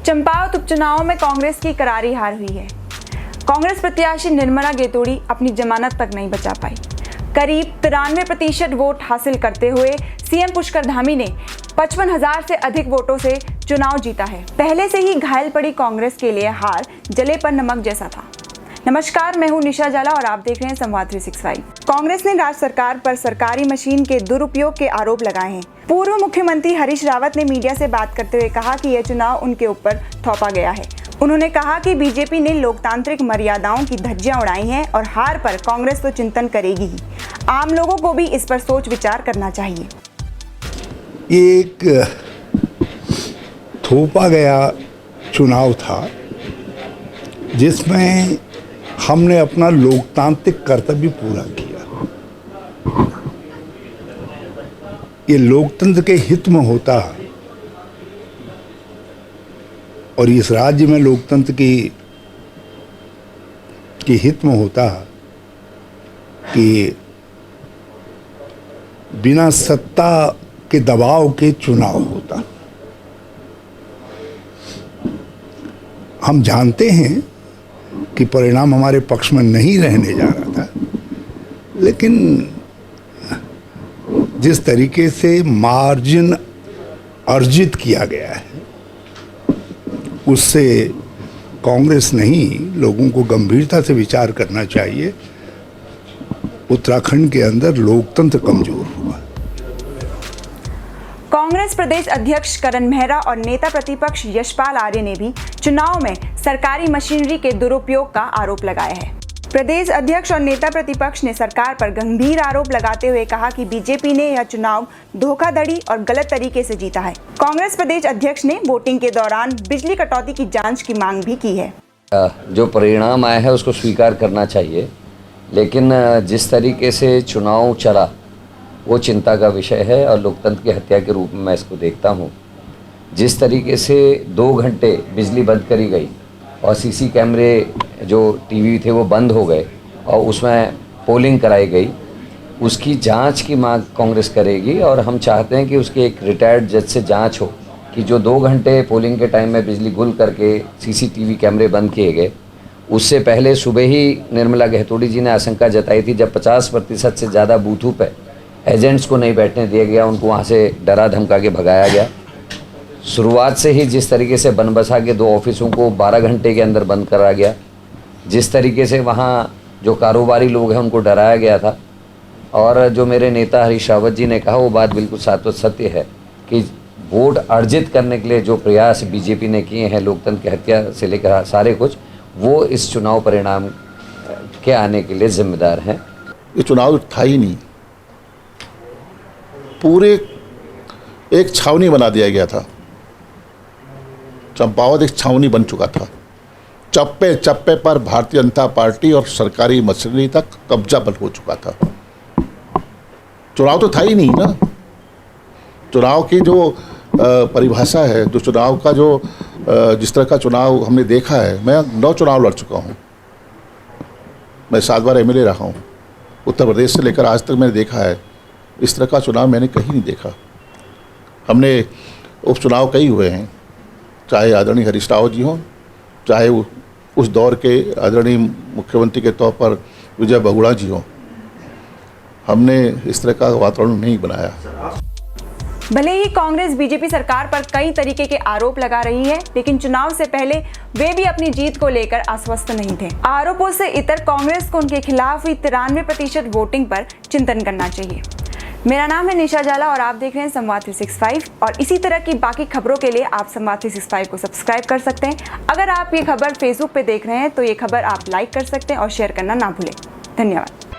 चंपावत उपचुनाव में कांग्रेस की करारी हार हुई है। कांग्रेस प्रत्याशी निर्मला गेतोड़ी अपनी जमानत तक नहीं बचा पाई। करीब 93% वोट हासिल करते हुए सीएम पुष्कर धामी ने 55,000 से अधिक वोटों से चुनाव जीता है। पहले से ही घायल पड़ी कांग्रेस के लिए हार जले पर नमक जैसा था। नमस्कार, मैं हूं निशा जाला और आप देख रहे हैं संवाद 365। कांग्रेस ने राज्य सरकार पर सरकारी मशीन के दुरुपयोग के आरोप लगाए हैं। पूर्व मुख्यमंत्री हरीश रावत ने मीडिया से बात करते हुए कहा कि यह चुनाव उनके ऊपर थोपा गया है। उन्होंने कहा कि बीजेपी ने लोकतांत्रिक मर्यादाओं की धज्जियां उड़ाई हैं और हार पर कांग्रेस तो चिंतन करेगी ही। आम लोगों को भी इस पर सोच विचार करना चाहिए। एक थोपा गया चुनाव था जिसमें हमने अपना लोकतांत्रिक कर्तव्य पूरा किया। ये लोकतंत्र के हित में होता और इस राज्य में लोकतंत्र की हित में होता कि बिना सत्ता के दबाव के चुनाव होता। हम जानते हैं कि परिणाम हमारे पक्ष में नहीं रहने जा रहा था, लेकिन जिस तरीके से मार्जिन अर्जित किया गया है उससे कांग्रेस नहीं, लोगों को गंभीरता से विचार करना चाहिए। उत्तराखंड के अंदर लोकतंत्र कमजोर हुआ। कांग्रेस प्रदेश अध्यक्ष करण मेहरा और नेता प्रतिपक्ष यशपाल आर्य ने भी चुनाव में सरकारी मशीनरी के दुरुपयोग का आरोप लगाया है। प्रदेश अध्यक्ष और नेता प्रतिपक्ष ने सरकार पर गंभीर आरोप लगाते हुए कहा कि बीजेपी ने यह चुनाव धोखाधड़ी और गलत तरीके से जीता है। कांग्रेस प्रदेश अध्यक्ष ने वोटिंग के दौरान बिजली कटौती की जांच की मांग भी की है। जो परिणाम आया है उसको स्वीकार करना चाहिए, लेकिन जिस तरीके से चुनाव चला वो चिंता का विषय है और लोकतंत्र की हत्या के रूप में मैं इसको देखता हूँ। जिस तरीके से 2 घंटे बिजली बंद करी गई और सीसी कैमरे जो टीवी थे वो बंद हो गए और उसमें पोलिंग कराई गई, उसकी जांच की मांग कांग्रेस करेगी। और हम चाहते हैं कि उसके एक रिटायर्ड जज से जांच हो कि जो 2 घंटे पोलिंग के टाइम में बिजली गुल करके सीसीटीवी कैमरे बंद किए गए, उससे पहले सुबह ही निर्मला गेतोड़ी जी ने आशंका जताई थी जब 50% से ज़्यादा बूथों पे एजेंट्स को नहीं बैठने दिया गया, उनको वहाँ से डरा धमका के भगाया गया। शुरुआत से ही जिस तरीके से बनबसा के 2 ऑफिसों को 12 घंटे के अंदर बंद करा गया, जिस तरीके से वहाँ जो कारोबारी लोग हैं उनको डराया गया था, और जो मेरे नेता हरीश रावत जी ने कहा वो बात बिल्कुल सातों सत्य है कि वोट अर्जित करने के लिए जो प्रयास बीजेपी ने किए हैं, लोकतंत्र की हत्या से लेकर सारे कुछ, वो इस चुनाव परिणाम के आने के लिए जिम्मेदार हैं। ये चुनाव था ही नहीं, पूरे एक छावनी बना दिया गया था। चंपावत एक छावनी बन चुका था। चप्पे चप्पे पर भारतीय जनता पार्टी और सरकारी मशीनरी तक कब्जा बन हो चुका था। चुनाव तो था ही नहीं ना। चुनाव की जो परिभाषा है, जो चुनाव का जो जिस तरह का चुनाव हमने देखा है, मैं 9 चुनाव लड़ चुका हूँ। मैं 7 बार एमएलए रहा हूँ। उत्तर प्रदेश से लेकर आज तक मैंने देखा है, इस तरह का चुनाव मैंने कहीं नहीं देखा। हमने उपचुनाव कई हुए हैं, चाहे आदरणीय हरीश रावत जी हों, चाहे उस दौर के आदरणीय मुख्यमंत्री के तौर पर विजय बहुगुणा जी हों। हमने इस तरह का वातावरण नहीं बनाया। भले ही कांग्रेस बीजेपी सरकार पर कई तरीके के आरोप लगा रही है, लेकिन चुनाव से पहले वे भी अपनी जीत को लेकर आश्वस्त नहीं थे। आरोपों से इतर कांग्रेस को उनके खिलाफ हुई 93% वोटिंग पर चिंतन करना चाहिए। मेरा नाम है निशा जाला और आप देख रहे हैं संवाद 365, और इसी तरह की बाकी खबरों के लिए आप संवाद 365 को सब्सक्राइब कर सकते हैं। अगर आप ये खबर फेसबुक पे देख रहे हैं तो ये खबर आप लाइक कर सकते हैं और शेयर करना ना भूलें। धन्यवाद।